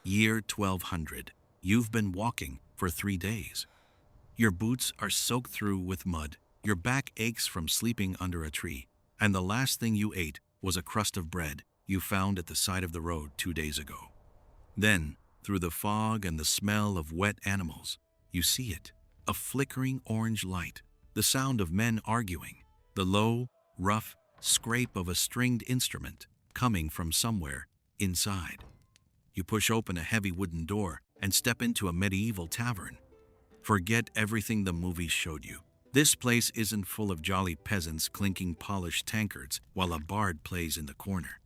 Year 1200. You've been walking for 3 days. Your boots are soaked through with mud, your back aches from sleeping under a tree, and the last thing you ate was a crust of bread you found at the side of the road 2 days ago. Then, through the fog and the smell of wet animals, you see it, a flickering orange light, the sound of men arguing, the low, rough scrape of a stringed instrument coming from somewhere inside. You push open a heavy wooden door and step into a medieval tavern. Forget everything the movies showed you. This place isn't full of jolly peasants clinking polished tankards while a bard plays in the corner.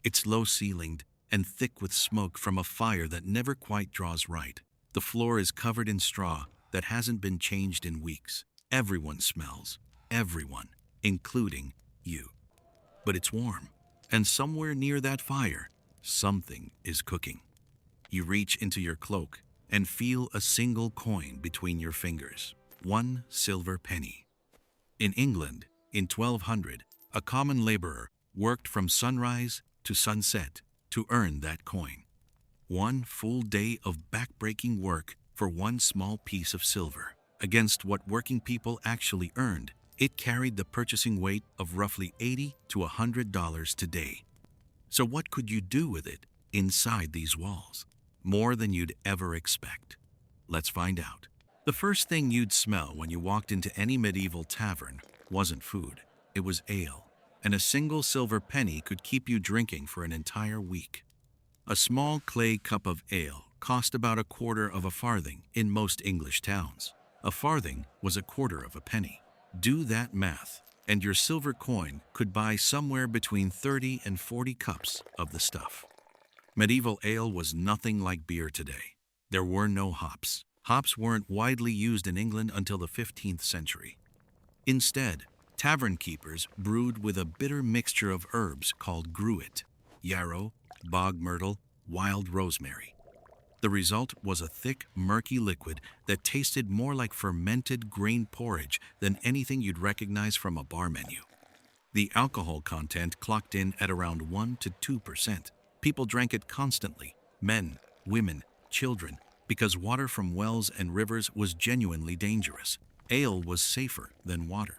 It's low-ceilinged and thick with smoke from a fire that never quite draws right. The floor is covered in straw that hasn't been changed in weeks. Everyone smells. Everyone, including you. But it's warm, and somewhere near that fire, something is cooking. You reach into your cloak and feel a single coin between your fingers. 1 silver penny. In England, in 1200, a common laborer worked from sunrise to sunset to earn that coin. 1 full day of back-breaking work for 1 small piece of silver. Against what working people actually earned, it carried the purchasing weight of roughly $80 to $100 today. So what could you do with it inside these walls? More than you'd ever expect. Let's find out. The first thing you'd smell when you walked into any medieval tavern wasn't food. It was ale, and a single silver penny could keep you drinking for an entire week. A small clay cup of ale cost about a quarter of a farthing in most English towns. A farthing was a quarter of a penny. Do that math, and your silver coin could buy somewhere between 30 and 40 cups of the stuff. Medieval ale was nothing like beer today. There were no hops. Hops weren't widely used in England until the 15th century. Instead, tavern keepers brewed with a bitter mixture of herbs called gruit, yarrow, bog myrtle, wild rosemary. The result was a thick, murky liquid that tasted more like fermented grain porridge than anything you'd recognize from a bar menu. The alcohol content clocked in at around 1 to 2%. People drank it constantly, men, women, children, because water from wells and rivers was genuinely dangerous. Ale was safer than water.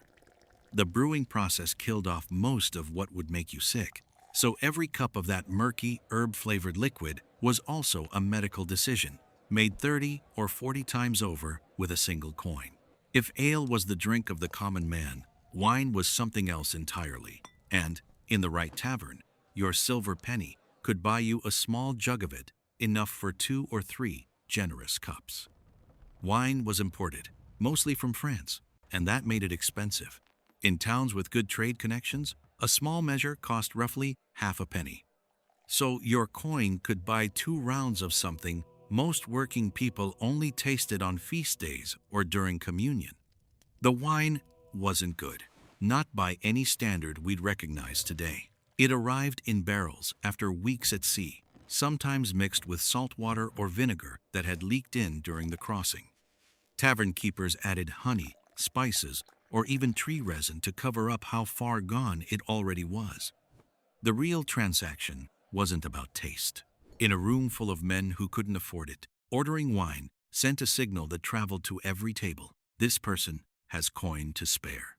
The brewing process killed off most of what would make you sick, so every cup of that murky, herb-flavored liquid was also a medical decision, made 30 or 40 times over with a single coin. If ale was the drink of the common man, wine was something else entirely, and, in the right tavern, your silver penny could buy you a small jug of it, enough for 2 or 3 generous cups. Wine was imported, mostly from France, and that made it expensive. In towns with good trade connections, a small measure cost roughly half a penny. So your coin could buy 2 rounds of something most working people only tasted on feast days or during communion. The wine wasn't good, not by any standard we'd recognize today. It arrived in barrels after weeks at sea, sometimes mixed with salt water or vinegar that had leaked in during the crossing. Tavern keepers added honey, spices, or even tree resin to cover up how far gone it already was. The real transaction wasn't about taste. In a room full of men who couldn't afford it, ordering wine sent a signal that traveled to every table. This person has coin to spare.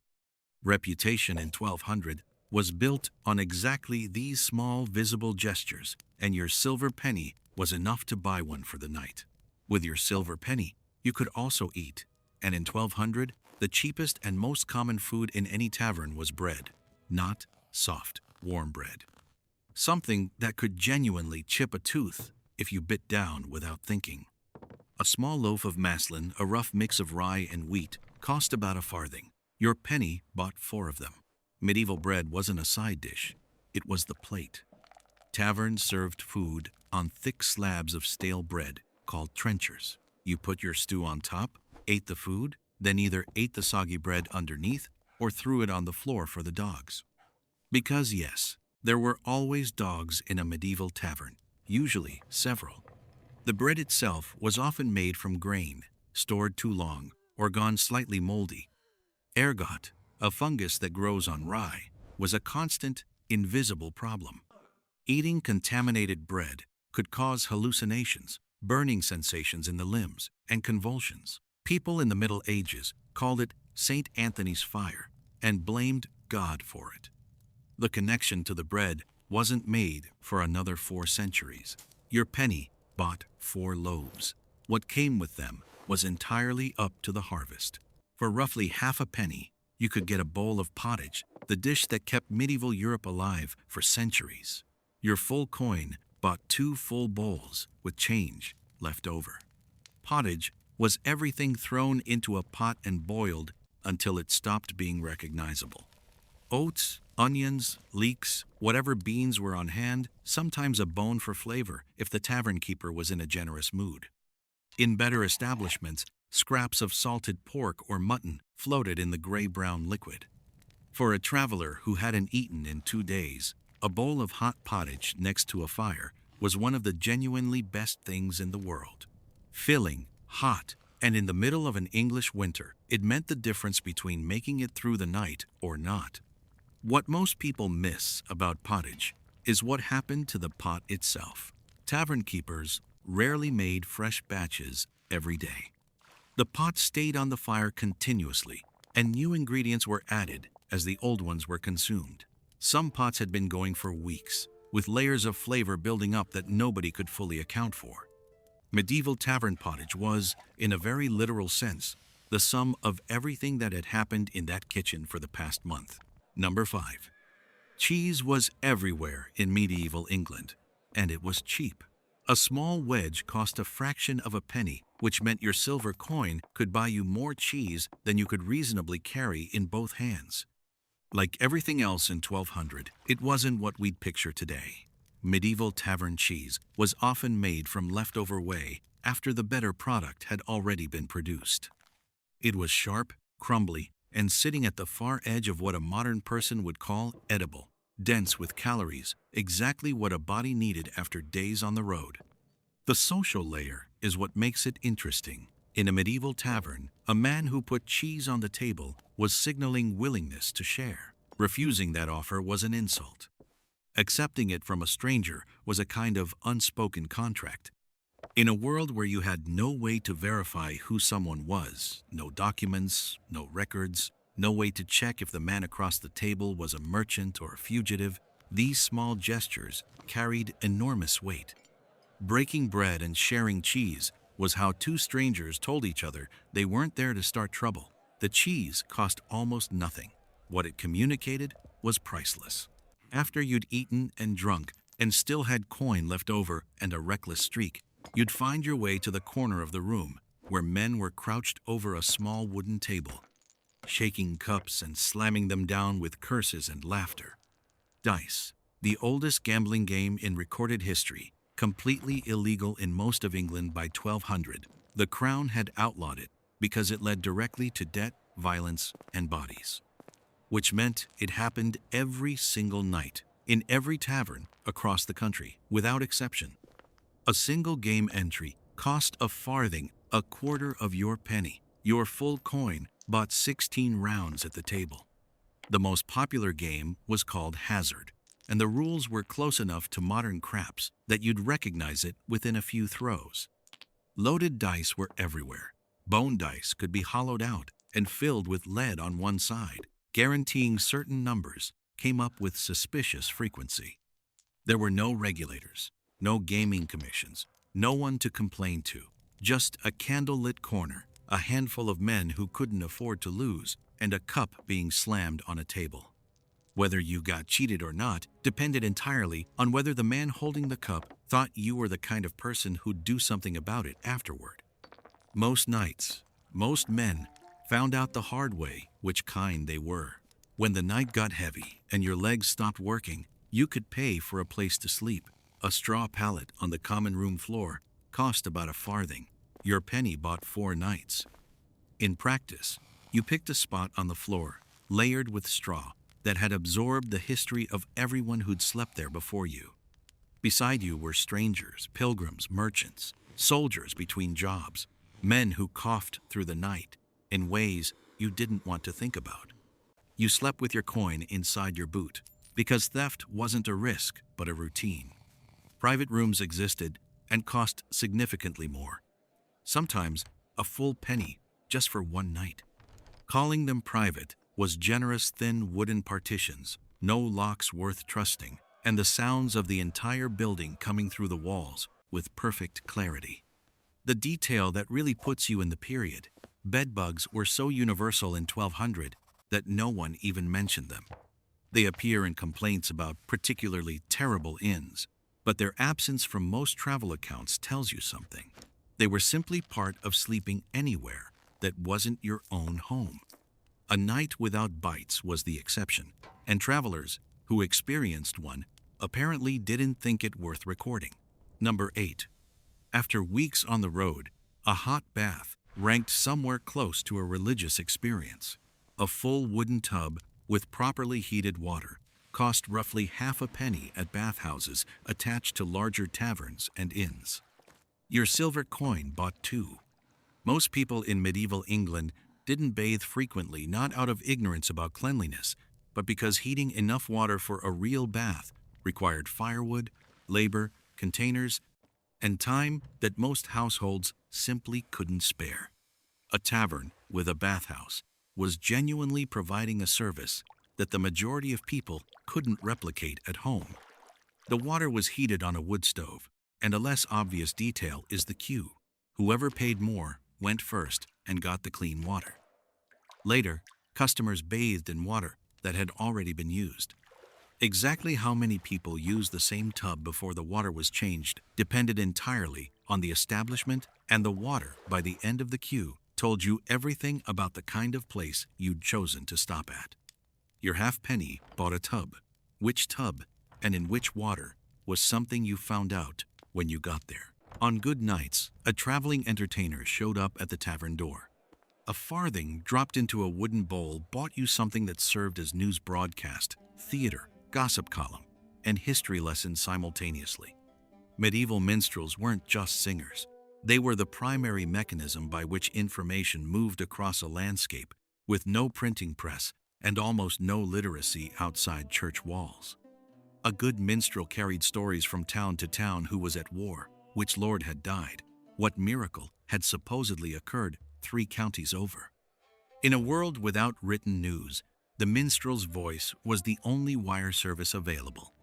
Reputation in 1200 was built on exactly these small visible gestures, and your silver penny was enough to buy one for the night. With your silver penny, you could also eat, and in 1200, the cheapest and most common food in any tavern was bread, not soft, warm bread. Something that could genuinely chip a tooth if you bit down without thinking. A small loaf of maslin, a rough mix of rye and wheat, cost about a farthing. Your penny bought 4 of them. Medieval bread wasn't a side dish, it was the plate. Taverns served food on thick slabs of stale bread called trenchers. You put your stew on top, ate the food, then either ate the soggy bread underneath or threw it on the floor for the dogs. Because yes, there were always dogs in a medieval tavern, usually several. The bread itself was often made from grain, stored too long, or gone slightly moldy. Ergot, a fungus that grows on rye, was a constant, invisible problem. Eating contaminated bread could cause hallucinations, burning sensations in the limbs, and convulsions. People in the Middle Ages called it St. Anthony's fire and blamed God for it. The connection to the bread wasn't made for another 4 centuries. Your penny bought 4 loaves. What came with them was entirely up to the harvest. For roughly half a penny, you could get a bowl of pottage, the dish that kept medieval Europe alive for centuries. Your full coin bought 2 full bowls with change left over. Pottage was everything thrown into a pot and boiled until it stopped being recognizable. Oats, onions, leeks, whatever beans were on hand, sometimes a bone for flavor if the tavern keeper was in a generous mood. In better establishments, scraps of salted pork or mutton floated in the gray-brown liquid. For a traveler who hadn't eaten in 2 days, a bowl of hot pottage next to a fire was one of the genuinely best things in the world. Filling, hot, and in the middle of an English winter, it meant the difference between making it through the night or not. What most people miss about pottage is what happened to the pot itself. Tavern keepers rarely made fresh batches every day. The pot stayed on the fire continuously, and new ingredients were added as the old ones were consumed. Some pots had been going for weeks, with layers of flavor building up that nobody could fully account for. Medieval tavern pottage was, in a very literal sense, the sum of everything that had happened in that kitchen for the past month. Number 5. Cheese was everywhere in medieval England, and it was cheap. A small wedge cost a fraction of a penny, which meant your silver coin could buy you more cheese than you could reasonably carry in both hands. Like everything else in 1200, it wasn't what we'd picture today. Medieval tavern cheese was often made from leftover whey after the better product had already been produced. It was sharp, crumbly, and sitting at the far edge of what a modern person would call edible, dense with calories, exactly what a body needed after days on the road. The social layer is what makes it interesting. In a medieval tavern, a man who put cheese on the table was signaling willingness to share. Refusing that offer was an insult. Accepting it from a stranger was a kind of unspoken contract. In a world where you had no way to verify who someone was, no documents, no records, no way to check if the man across the table was a merchant or a fugitive, these small gestures carried enormous weight. Breaking bread and sharing cheese was how 2 strangers told each other they weren't there to start trouble. The cheese cost almost nothing. What it communicated was priceless. After you'd eaten and drunk and still had coin left over and a reckless streak, you'd find your way to the corner of the room where men were crouched over a small wooden table, shaking cups and slamming them down with curses and laughter. Dice, the oldest gambling game in recorded history, completely illegal in most of England by 1200, the Crown had outlawed it because it led directly to debt, violence, and bodies. Which meant it happened every single night, in every tavern across the country, without exception. A single game entry cost a farthing, a quarter of your penny. Your full coin bought 16 rounds at the table. The most popular game was called Hazard, and the rules were close enough to modern craps that you'd recognize it within a few throws. Loaded dice were everywhere. Bone dice could be hollowed out and filled with lead on one side, guaranteeing certain numbers came up with suspicious frequency. There were no regulators, no gaming commissions, no one to complain to, just a candlelit corner, a handful of men who couldn't afford to lose, and a cup being slammed on a table. Whether you got cheated or not depended entirely on whether the man holding the cup thought you were the kind of person who'd do something about it afterward. Most nights, most men found out the hard way which kind they were. When the night got heavy and your legs stopped working, you could pay for a place to sleep. A straw pallet on the common room floor cost about a farthing. Your penny bought 4 nights. In practice, you picked a spot on the floor, layered with straw, that had absorbed the history of everyone who'd slept there before you. Beside you were strangers, pilgrims, merchants, soldiers between jobs, men who coughed through the night in ways you didn't want to think about. You slept with your coin inside your boot, because theft wasn't a risk, but a routine. Private rooms existed and cost significantly more. Sometimes a full penny just for one night. Calling them private was generous thin wooden partitions, no locks worth trusting, and the sounds of the entire building coming through the walls with perfect clarity. The detail that really puts you in the period. Bedbugs were so universal in 1200 that no one even mentioned them. They appear in complaints about particularly terrible inns, but their absence from most travel accounts tells you something. They were simply part of sleeping anywhere that wasn't your own home. A night without bites was the exception, and travelers who experienced one apparently didn't think it worth recording. Number 8. After weeks on the road, a hot bath ranked somewhere close to a religious experience. A full wooden tub with properly heated water cost roughly half a penny at bathhouses attached to larger taverns and inns. Your silver coin bought two. Most people in medieval England didn't bathe frequently, not out of ignorance about cleanliness, but because heating enough water for a real bath required firewood, labor, containers, and time that most households simply couldn't spare. A tavern with a bathhouse was genuinely providing a service that the majority of people couldn't replicate at home. The water was heated on a wood stove, and a less obvious detail is the queue. Whoever paid more went first and got the clean water. Later, customers bathed in water that had already been used. Exactly how many people used the same tub before the water was changed depended entirely on the establishment, and the water by the end of the queue told you everything about the kind of place you'd chosen to stop at. Your half penny bought a tub. Which tub and in which water was something you found out when you got there. On good nights, a traveling entertainer showed up at the tavern door. A farthing dropped into a wooden bowl bought you something that served as news broadcast, theater, gossip column, and history lesson simultaneously. Medieval minstrels weren't just singers. They were the primary mechanism by which information moved across a landscape, with no printing press and almost no literacy outside church walls. A good minstrel carried stories from town to town: who was at war, which lord had died, what miracle had supposedly occurred 3 counties over. In a world without written news, the minstrel's voice was the only wire service available.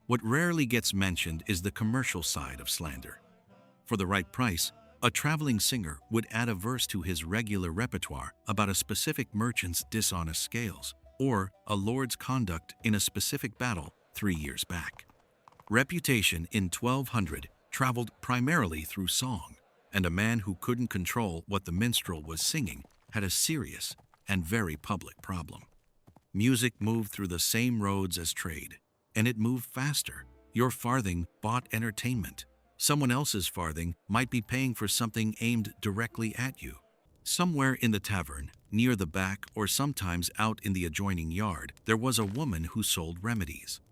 What rarely gets mentioned is the commercial side of slander. For the right price, a traveling singer would add a verse to his regular repertoire about a specific merchant's dishonest scales, or a lord's conduct in a specific battle 3 years back. Reputation in 1200 traveled primarily through song, and a man who couldn't control what the minstrel was singing had a serious and very public problem. Music moved through the same roads as trade, and it moved faster. Your farthing bought entertainment. Someone else's farthing might be paying for something aimed directly at you. Somewhere in the tavern, near the back or sometimes out in the adjoining yard, there was a woman who sold remedies.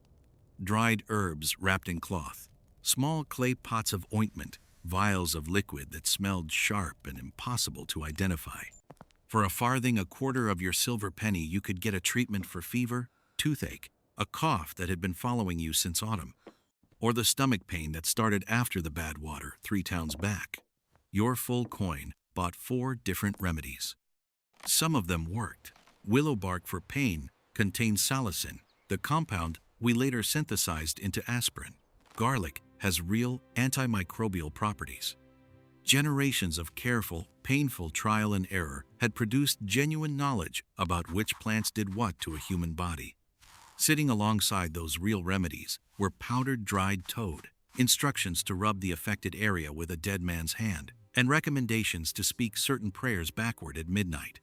Dried herbs wrapped in cloth, small clay pots of ointment, vials of liquid that smelled sharp and impossible to identify. For a farthing, a quarter of your silver penny, you could get a treatment for fever, toothache, a cough that had been following you since autumn, or the stomach pain that started after the bad water 3 towns back. Your full coin bought 4 different remedies. Some of them worked. Willow bark for pain contained salicin, the compound we later synthesized into aspirin. Garlic has real antimicrobial properties. Generations of careful, painful trial and error had produced genuine knowledge about which plants did what to a human body. Sitting alongside those real remedies were powdered dried toad, instructions to rub the affected area with a dead man's hand, and recommendations to speak certain prayers backward at midnight.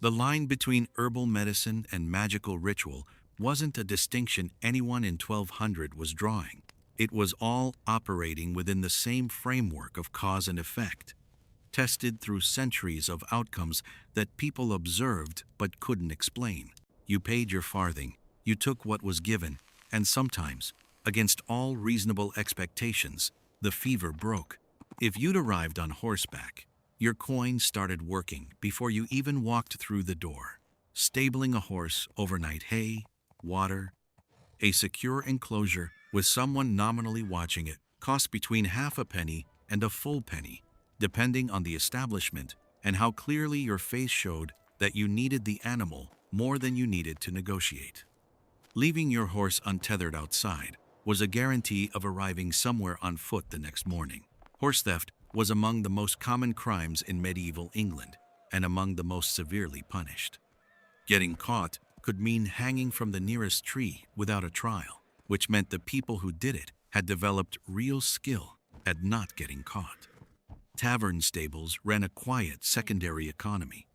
The line between herbal medicine and magical ritual wasn't a distinction anyone in 1200 was drawing. It was all operating within the same framework of cause and effect, tested through centuries of outcomes that people observed but couldn't explain. You paid your farthing, you took what was given, and sometimes, against all reasonable expectations, the fever broke. If you'd arrived on horseback, your coin started working before you even walked through the door. Stabling a horse, overnight hay, water, a secure enclosure with someone nominally watching it cost between half a penny and a full penny, depending on the establishment and how clearly your face showed that you needed the animal more than you needed to negotiate. Leaving your horse untethered outside was a guarantee of arriving somewhere on foot the next morning. Horse theft was among the most common crimes in medieval England and among the most severely punished. Getting caught could mean hanging from the nearest tree without a trial, which meant the people who did it had developed real skill at not getting caught. Tavern stables ran a quiet secondary economy.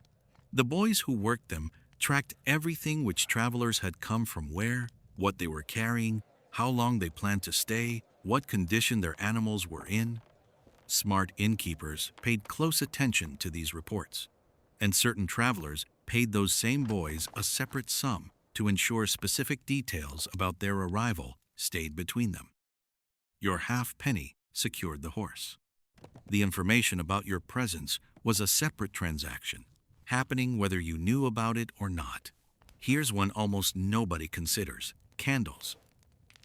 The boys who worked them tracked everything which travelers had come from where, what they were carrying, how long they planned to stay, what condition their animals were in. Smart innkeepers paid close attention to these reports, and certain travelers paid those same boys a separate sum to ensure specific details about their arrival stayed between them. Your half penny secured the horse. The information about your presence was a separate transaction, happening whether you knew about it or not. Here's one almost nobody considers: candles.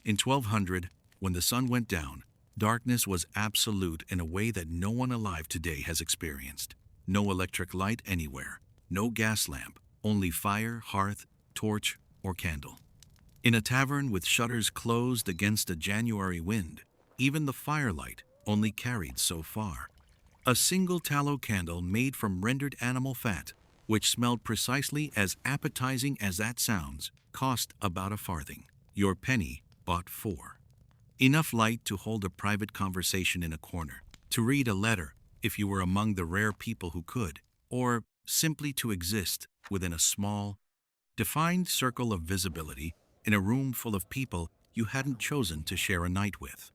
In 1200, when the sun went down, darkness was absolute in a way that no one alive today has experienced. No electric light anywhere, no gas lamp, only fire, hearth, torch, or candle. In a tavern with shutters closed against a January wind, even the firelight only carried so far. A single tallow candle made from rendered animal fat, which smelled precisely as appetizing as that sounds, cost about a farthing. Your penny bought 4. Enough light to hold a private conversation in a corner, to read a letter if you were among the rare people who could, or simply to exist within a small, defined circle of visibility in a room full of people you hadn't chosen to share a night with.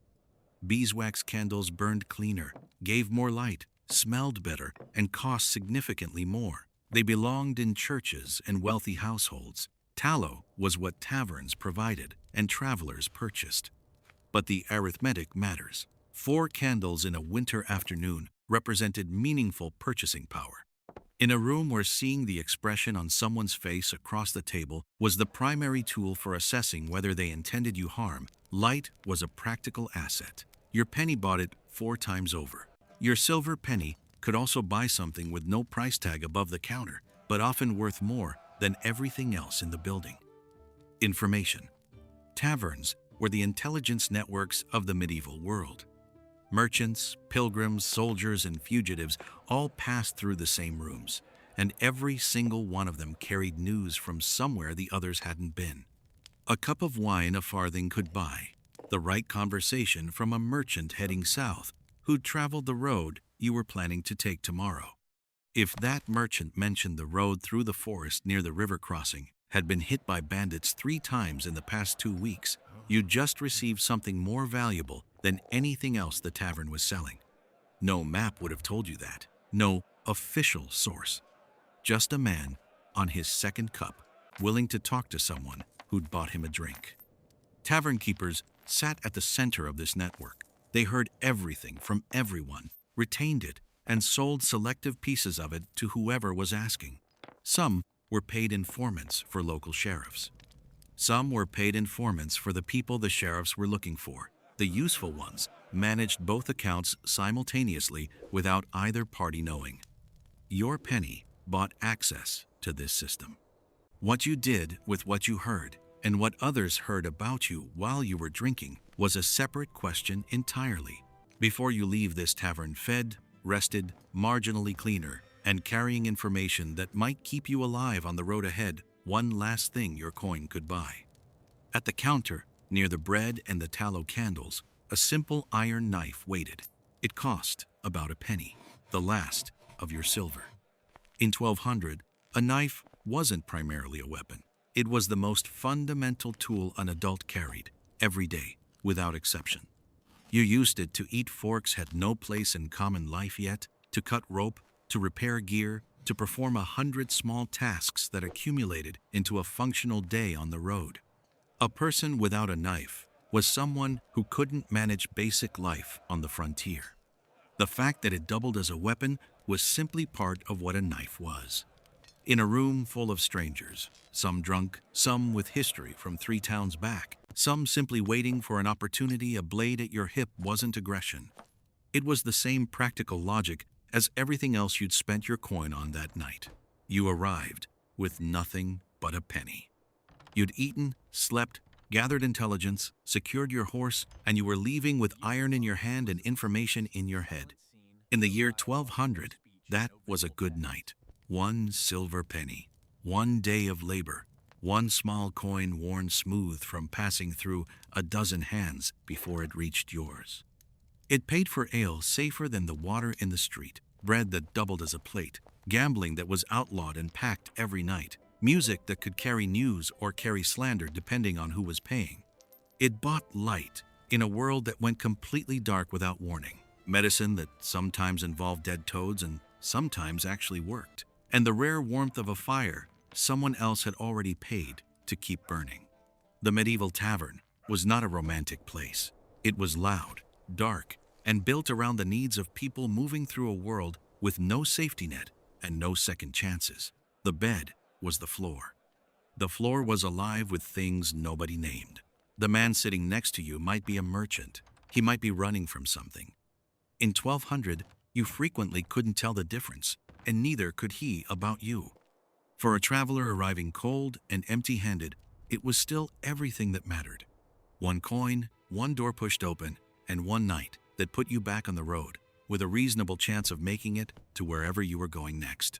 Beeswax candles burned cleaner, gave more light, smelled better, and cost significantly more. They belonged in churches and wealthy households. Tallow was what taverns provided and travelers purchased. But the arithmetic matters. 4 candles in a winter afternoon represented meaningful purchasing power. In a room where seeing the expression on someone's face across the table was the primary tool for assessing whether they intended you harm, light was a practical asset. Your penny bought it 4 times over. Your silver penny could also buy something with no price tag above the counter, but often worth more than everything else in the building. Information. Taverns were the intelligence networks of the medieval world. Merchants, pilgrims, soldiers, and fugitives all passed through the same rooms, and every single one of them carried news from somewhere the others hadn't been. A cup of wine a farthing could buy, the right conversation from a merchant heading south who'd traveled the road you were planning to take tomorrow. If that merchant mentioned the road through the forest near the river crossing had been hit by bandits 3 times in the past 2 weeks, you just received something more valuable than anything else the tavern was selling. No map would have told you that. No official source. Just a man on his second cup, willing to talk to someone who'd bought him a drink. Tavern keepers sat at the center of this network. They heard everything from everyone, retained it, and sold selective pieces of it to whoever was asking. Some were paid informants for local sheriffs. Some were paid informants for the people the sheriffs were looking for. The useful ones managed both accounts simultaneously without either party knowing. Your penny bought access to this system. What you did with what you heard and what others heard about you while you were drinking was a separate question entirely. Before you leave this tavern fed, rested, marginally cleaner, and carrying information that might keep you alive on the road ahead, one last thing your coin could buy. At the counter, near the bread and the tallow candles, a simple iron knife waited. It cost about a penny, the last of your silver. In 1200, a knife wasn't primarily a weapon. It was the most fundamental tool an adult carried, every day, without exception. You used it to eat. Forks had no place in common life yet, to cut rope, to repair gear, to perform 100 small tasks that accumulated into a functional day on the road. A person without a knife was someone who couldn't manage basic life on the frontier. The fact that it doubled as a weapon was simply part of what a knife was. In a room full of strangers, some drunk, some with history from 3 towns back, some simply waiting for an opportunity, a blade at your hip wasn't aggression. It was the same practical logic as everything else you'd spent your coin on that night. You arrived with nothing but a penny. You'd eaten, slept, gathered intelligence, secured your horse, and you were leaving with iron in your hand and information in your head. In the year 1200, that was a good night. 1 silver penny, 1 day of labor, 1 small coin worn smooth from passing through a dozen hands before it reached yours. It paid for ale safer than the water in the street, bread that doubled as a plate, gambling that was outlawed and packed every night, music that could carry news or carry slander depending on who was paying. It bought light in a world that went completely dark without warning, medicine that sometimes involved dead toads and sometimes actually worked, and the rare warmth of a fire someone else had already paid to keep burning. The medieval tavern was not a romantic place. It was loud, dark, and built around the needs of people moving through a world with no safety net and no second chances. The bed was the floor. The floor was alive with things nobody named. The man sitting next to you might be a merchant. He might be running from something. In 1200, you frequently couldn't tell the difference, and neither could he about you. For a traveler arriving cold and empty-handed, it was still everything that mattered. 1 coin, 1 door pushed open, and 1 night that put you back on the road, with a reasonable chance of making it to wherever you were going next.